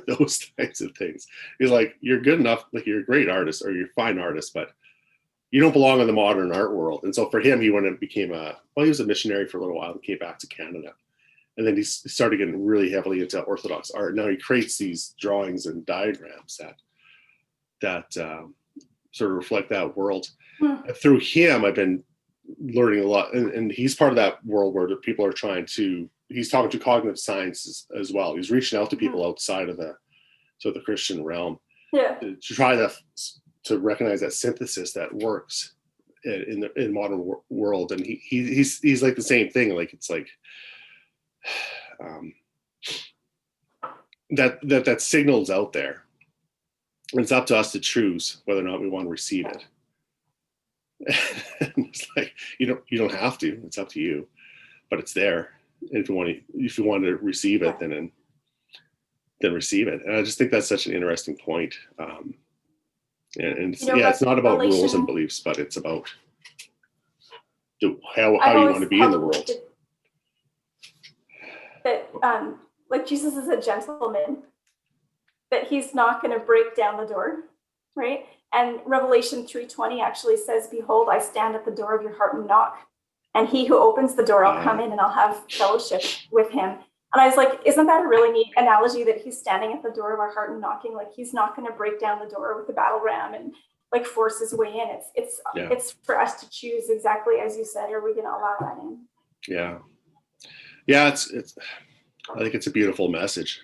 those types of things. He's like, you're good enough, like you're a great artist or you're a fine artist, but you don't belong in the modern art world. And so for him, he went and became he was a missionary for a little while and came back to Canada. And then he started getting really heavily into Orthodox art. Now he creates these drawings and diagrams that sort of reflect that world. Through him, I've been learning a lot. And he's part of that world where the people are he's talking to cognitive science as well. He's reaching out to people outside of the Christian realm to try to recognize that synthesis that works in modern world. And he's like the same thing. Like, it's like, that signal's out there, and it's up to us to choose whether or not we want to receive it. It's like, you don't have to, it's up to you, but it's there. And if you want to receive it, then receive it. And I just think that's such an interesting point. And it's not about rules and beliefs, but it's about how you want to be in the world. That like Jesus is a gentleman, that He's not going to break down the door, right? And Revelation 3:20 actually says, behold, I stand at the door of your heart and knock, and he who opens the door, I'll come in and I'll have fellowship with him. And I was like, isn't that a really neat analogy, that He's standing at the door of our heart and knocking? Like, He's not going to break down the door with the battle ram and like force His way in. It's for us to choose, exactly as you said. Are we going to allow that in? Yeah, it's. I think it's a beautiful message,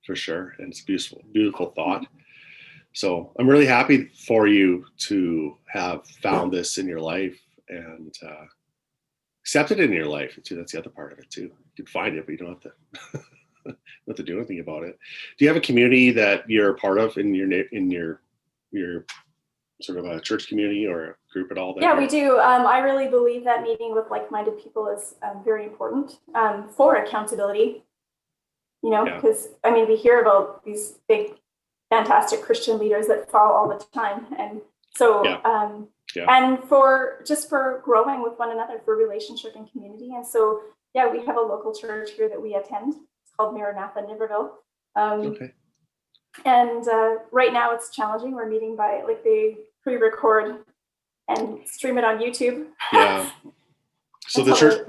for sure, and it's a beautiful thought. So I'm really happy for you to have found this in your life and accepted it in your life too. That's the other part of it too. You can find it, but you don't have to do anything about it. Do you have a community that you're a part of in your sort of a church community or a group at all? We do. I really believe that meeting with like-minded people is very important for accountability, because we hear about these big, fantastic Christian leaders that fall all the time. And so, and for growing with one another, for relationship and community. And so, we have a local church here that we attend. It's called Maranatha Niverville. And right now it's challenging. We're meeting by, like, they pre-record and stream it on YouTube. Yeah. So the church.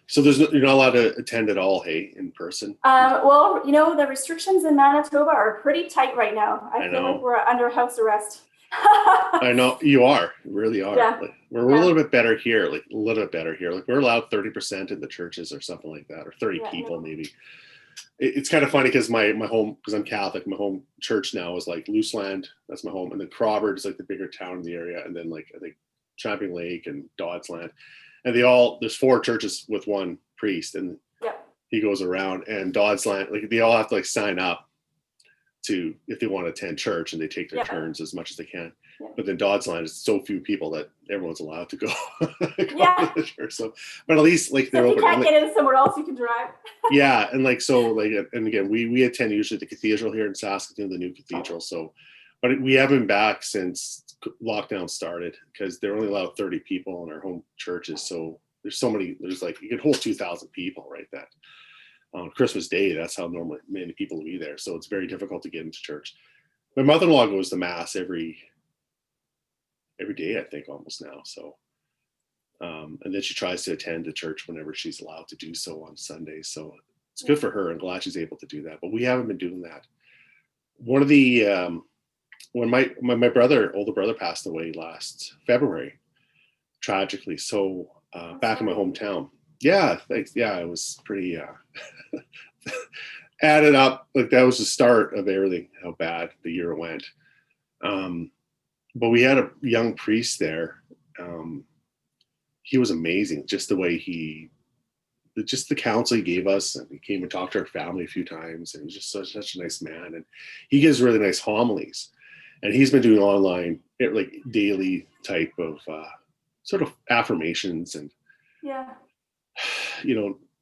So you're not allowed to attend at all, in person? Well, the restrictions in Manitoba are pretty tight right now. I feel like we're under house arrest. I know you are. You really are. Yeah. Like, we're a little bit better here. Like a little bit better here. Like we're allowed 30% in the churches or something like that, or 30 people maybe. It's kind of funny because my home, because I'm Catholic, my home church now is like Looseland. That's my home, and then Crawford is like the bigger town in the area, and then like I think Champion Lake and Dodsland, and there's 4 churches with one priest, and he goes around, and Dodsland, like they all have to like sign up to if they want to attend church, and they take their turns as much as they can. But then Dodsland is so few people that everyone's allowed to go, to the church. So, but at least like they're if you open. can't get in somewhere else, you can drive. Yeah, and like so, like, and again, we attend usually the cathedral here in Saskatoon, the new cathedral. So, but we haven't been back since lockdown started because they're only allowed 30 people in our home churches. So there's so many. There's like you can hold 2,000 people, right? That on Christmas Day, that's how normally many people will be there. So it's very difficult to get into church. My mother-in-law goes to mass every day, I think, almost now. So, and then she tries to attend the church whenever she's allowed to do so on Sundays. So it's good for her. I'm glad she's able to do that. But we haven't been doing that. One of the when my older brother passed away last February, tragically. So back in my hometown. Yeah, thanks. Yeah, it was pretty added up. Like that was the start of everything. How bad the year went. But we had a young priest there. He was amazing, just the way just the counsel he gave us, and he came and talked to our family a few times, and he was just such a nice man. And he gives really nice homilies, and he's been doing online, like daily type of sort of affirmations, and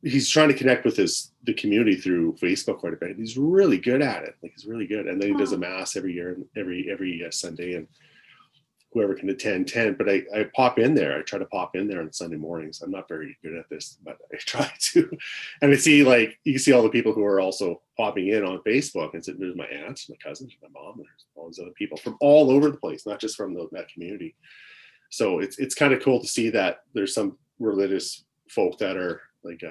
he's trying to connect with the community through Facebook quite a bit. He's really good at it. Like he's really good. And then he does a mass every year, every Sunday, and whoever can attend. But I pop in there. I try to pop in there on Sunday mornings. I'm not very good at this, but I try to. And I see like you can see all the people who are also popping in on Facebook. And so there's my aunts, my cousins, my mom, and there's all these other people from all over the place, not just from that community. So it's kind of cool to see that there's some religious folk that are like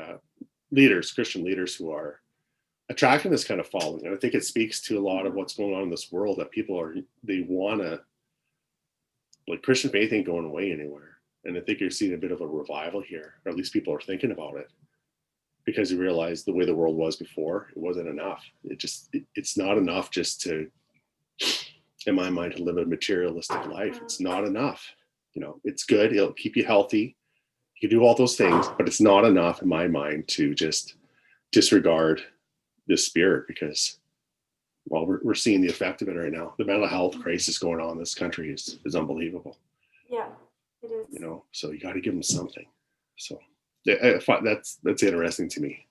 Christian leaders who are attracting this kind of following. And I think it speaks to a lot of what's going on in this world, that people they want to, like, Christian faith ain't going away anywhere. And I think you're seeing a bit of a revival here, or at least people are thinking about it, because you realize the way the world was before, it wasn't enough. It's not enough just to, in my mind, to live a materialistic life. It's not enough. It's good. It'll keep you healthy. You can do all those things, but it's not enough in my mind to just disregard the spirit, because, well, we're seeing the effect of it right now. The mental health crisis going on in this country is unbelievable. Yeah, it is. So you got to give them something. So that's interesting to me.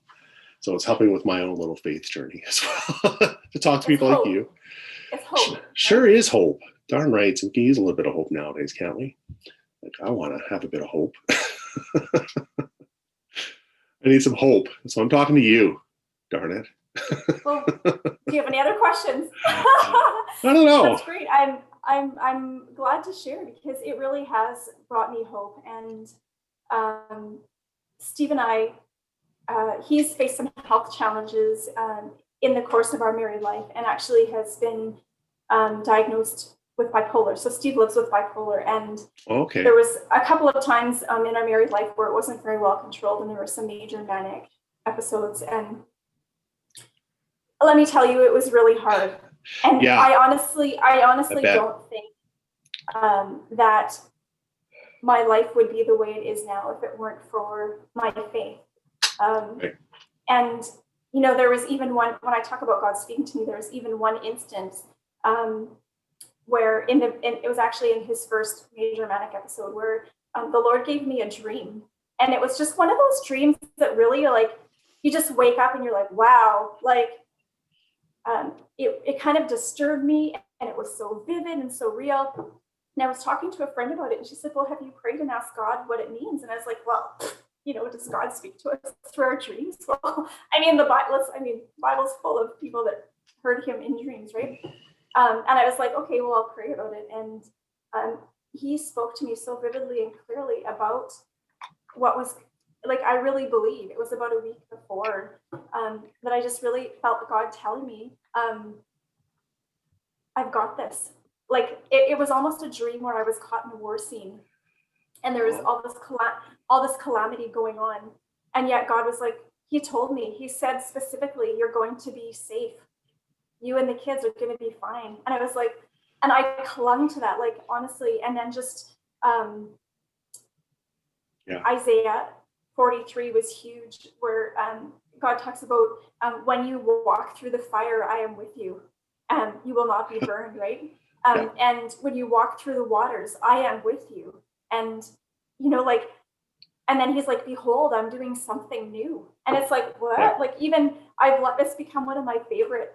So it's helping with my own little faith journey as well to talk to people like you. It's hope. Sure is hope. Darn right. So we can use a little bit of hope nowadays, can't we? Like, I want to have a bit of hope. I need some hope. So I'm talking to you. Darn it. Well, do you have any other questions? I don't know. That's great. I'm glad to share, because it really has brought me hope. And Steve and I, he's faced some health challenges in the course of our married life, and actually has been diagnosed with bipolar. So Steve lives with bipolar, and there was a couple of times in our married life where it wasn't very well controlled, and there were some major manic episodes. And let me tell you, it was really hard. And I honestly don't think that my life would be the way it is now if it weren't for my faith. And there was even one, when I talk about God speaking to me, there was even one instance where it was actually in his first major manic episode, where the Lord gave me a dream. And it was just one of those dreams that really, like, you just wake up and you're like, wow, like, it kind of disturbed me, and it was so vivid and so real. And I was talking to a friend about it, and she said, well, have you prayed and asked God what it means? And I was like, well, does God speak to us through our dreams? Well, the Bible's full of people that heard him in dreams, right? And I was like, okay, well, I'll pray about it. And he spoke to me so vividly and clearly about what was, like, I really believe it was about a week before that I just really felt God telling me, I've got this. like it was almost a dream where I was caught in a war scene, and there was all this calamity going on, and yet God was like, he told me, he said specifically, you're going to be safe. You and the kids are going to be fine. And I was like, and I clung to that, like, honestly. And then just Isaiah 43 was huge, where God talks about when you walk through the fire, I am with you. You will not be burned, right? And when you walk through the waters, I am with you. And, you know, like, and then he's like, behold, I'm doing something new. And it's like, what? Yeah. Like, even I've let this become one of my favorite,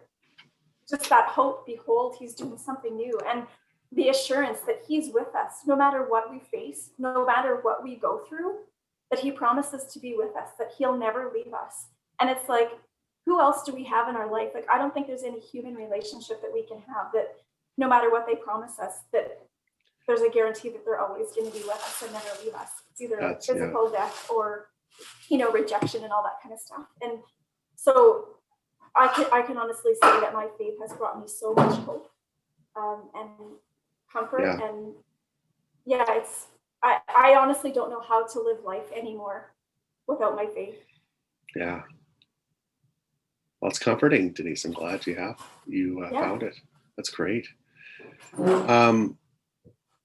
just that hope, behold, he's doing something new. And the assurance that he's with us, no matter what we face, no matter what we go through, that he promises to be with us, that he'll never leave us. And it's like, who else do we have in our life? Like, I don't think there's any human relationship that we can have that no matter what they promise us, that there's a guarantee that they're always going to be with us and never leave us. It's either physical death or, you know, rejection and all that kind of stuff. And so I can honestly say that my faith has brought me so much hope and comfort. And it's, I honestly don't know how to live life anymore without my faith. Yeah. Well, it's comforting, Denise. I'm glad you found it. That's great.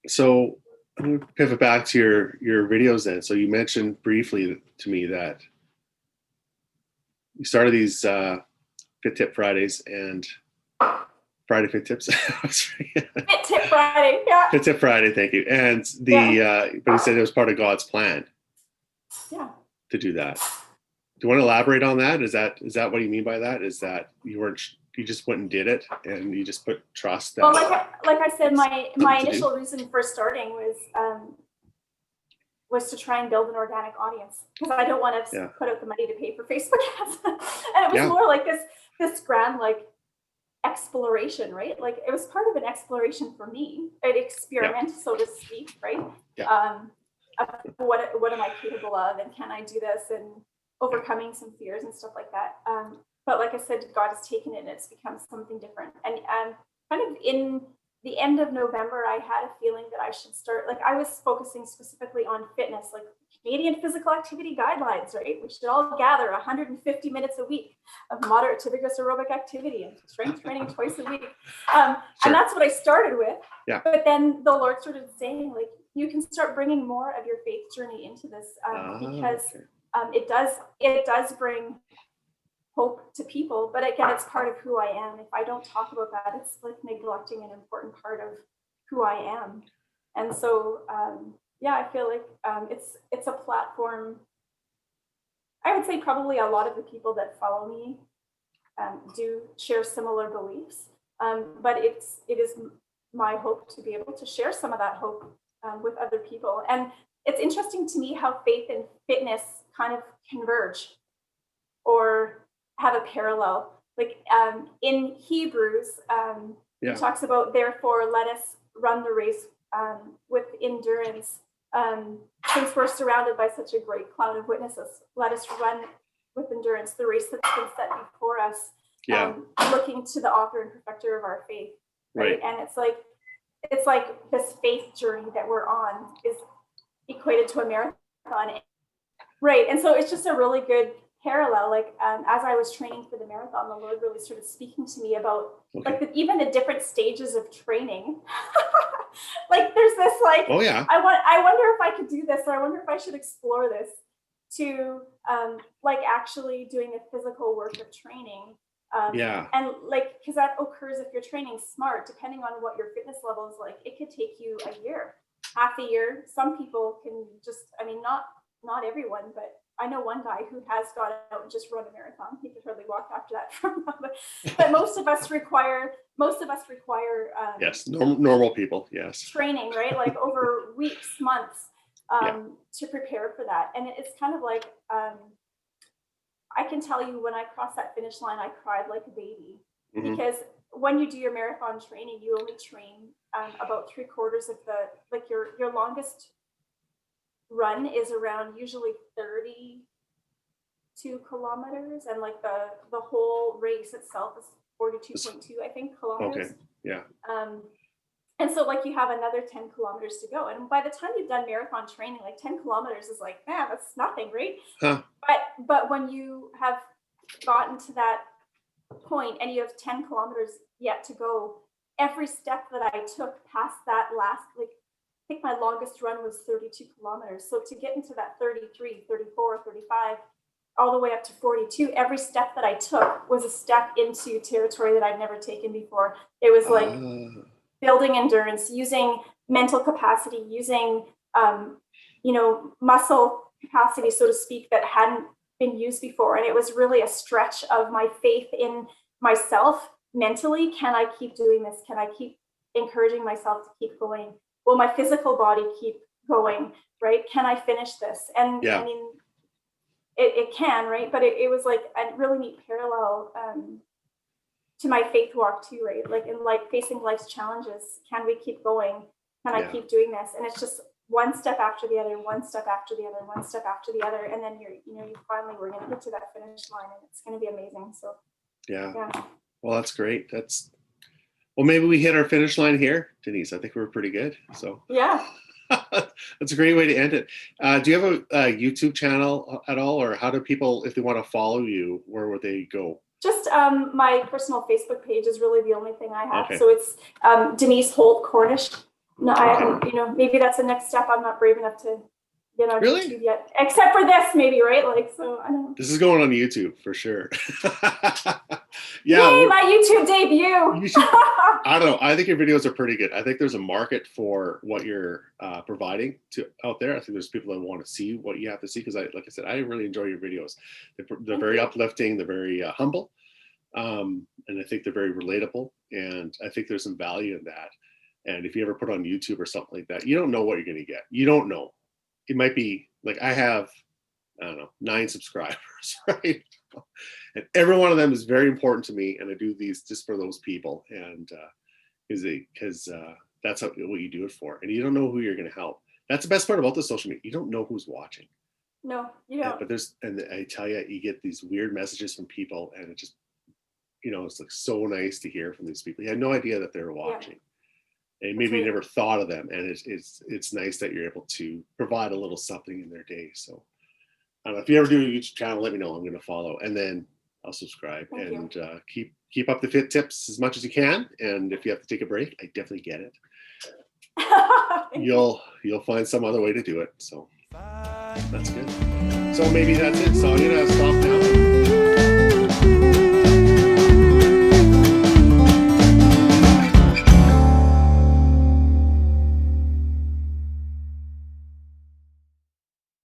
So I'm going to pivot back to your videos then. So you mentioned briefly to me that you started these Fit Tip Fridays and Friday Fit Tips. Fit Tip Friday, yeah. Fit Tip Friday, thank you. And but you said it was part of God's plan. Yeah. To do that. Do you want to elaborate on that? Is that what you mean by that? Is that you just went and did it, and you just put trust? Well, like I said, my initial reason for starting was to try and build an organic audience, because I don't want to put out the money to pay for Facebook ads. And it was more like this grand like exploration, right? Like it was part of an exploration for me, an experiment, so to speak, right? What am I capable of, and can I do this, and overcoming some fears and stuff like that. But like I said, God has taken it and it's become something different. And kind of in the end of November, I had a feeling that I should start, like I was focusing specifically on fitness, like Canadian physical activity guidelines, right? We should all gather 150 minutes a week of moderate to vigorous aerobic activity and strength training twice a week. And that's what I started with. Yeah. But then the Lord started saying, like, you can start bringing more of your faith journey into this because it does bring hope to people, but again, it's part of who I am. If I don't talk about that, it's like neglecting an important part of who I am. And so, I feel like it's a platform. I would say probably a lot of the people that follow me do share similar beliefs, but it is my hope to be able to share some of that hope with other people. And it's interesting to me how faith and fitness kind of converge or have a parallel. Like in Hebrews, it talks about, therefore, let us run the race with endurance. Since we're surrounded by such a great cloud of witnesses, let us run with endurance the race that's been set before us, looking to the author and perfecter of our faith. Right? And it's like this faith journey that we're on is equated to a marathon. Right. And so it's just a really good parallel. Like as I was training for the marathon, the Lord really started speaking to me about even the different stages of training. Like there's this like, I wonder if I could do this, or I wonder if I should explore this, to like actually doing the physical work of training. And like, because that occurs if you're training smart, depending on what your fitness level is like, it could take you a year, half a year. Some people can just, I mean, not everyone, but I know one guy who has got out and just run a marathon. He could hardly walk after that. But most of us require normal people, training, right? Like over weeks, months to prepare for that. And it's kind of like, I can tell you, when I crossed that finish line, I cried like a baby, because when you do your marathon training, you only train about 3/4 of your longest run is around usually 32 kilometers, and like the whole race itself is 42.2, I think, kilometers. And so like you have another 10 kilometers to go. And by the time you've done marathon training, like 10 kilometers is like, man, that's nothing, right? Huh. But when you have gotten to that point and you have 10 kilometers yet to go, every step that I took past that last, like, I think my longest run was 32 kilometers. So to get into that 33, 34, 35, all the way up to 42, every step that I took was a step into territory that I'd never taken before. It was like building endurance, using mental capacity, using, muscle capacity, so to speak, that hadn't been used before. And it was really a stretch of my faith in myself mentally. Can I keep doing this? Can I keep encouraging myself to keep going? Will my physical body keep going, right? Can I finish this? And I mean, it can, right? But it was like a really neat parallel to my faith walk too, right? Like in like facing life's challenges, can we keep going? Can I keep doing this? And it's just one step after the other, one step after the other, one step after the other. And then you finally, we're going to get to that finish line and it's going to be amazing. So yeah. Well, that's great. Well, maybe we hit our finish line here, Denise. I think we were pretty good. So yeah. That's a great way to end it. Do you have a YouTube channel at all, or how do people, if they want to follow you, where would they go? Just my personal Facebook page is really the only thing I have. Okay. So it's Denise Cornish. No, maybe that's the next step. I'm not brave enough to get on YouTube yet, except for this, maybe, right? Like, so I don't know. This is going on YouTube for sure. Yay, my YouTube debut. You should, I don't know. I think your videos are pretty good. I think there's a market for what you're providing out there. I think there's people that want to see what you have to see because, like I said, I really enjoy your videos. They're very uplifting. They're very humble, and I think they're very relatable. And I think there's some value in that. And if you ever put on YouTube or something like that, you don't know what you're going to get. You don't know. It might be like I have, 9 subscribers, right? And every one of them is very important to me. And I do these just for those people. And because that's what you do it for. And you don't know who you're going to help. That's the best part about the social media. You don't know who's watching. No, you don't. But and I tell you, you get these weird messages from people and it just, it's like so nice to hear from these people. You had no idea that they were watching. Yeah. And maybe you never thought of them, and it's nice that you're able to provide a little something in their day. So, I don't know if you ever do a YouTube channel, let me know. I'm going to follow, and then I'll subscribe. Thank and keep up the fit tips as much as you can. And if you have to take a break, I definitely get it. You'll find some other way to do it. So that's good. So maybe that's it. So I'm going to stop now.